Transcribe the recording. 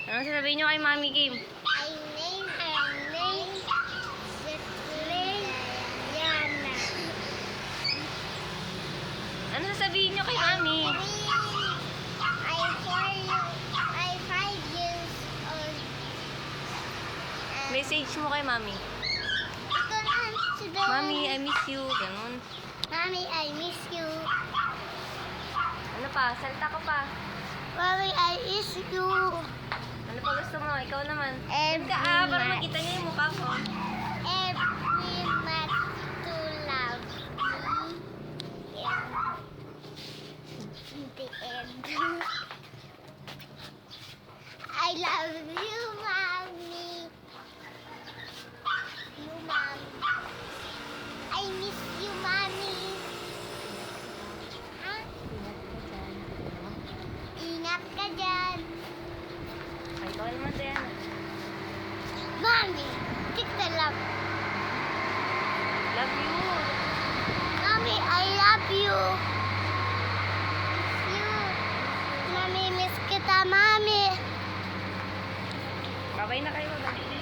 Anong sasabihin nyo kay Mami Kim? I name Yana. Ano sasabihin nyo kay Mami? I 5 years old. Message mo kay Mami. Mami, I miss you. Ganun. Mommy, I miss you. Ano pa? Salta ka pa. Mommy, I miss you. Ano pa gusto mo? Ikaw naman. Every Para month. makita niyo yung mukha ko. Every month to love me. In the end. I love you, Mommy. You, Mommy. I miss you, Mommy. Ha? Ingat ka dyan. Ay, ikaw naman din. Mommy, kita love. Love you. Mommy, I love you. You. Mommy, miss kita, Mommy. Babay na kayo. Babay.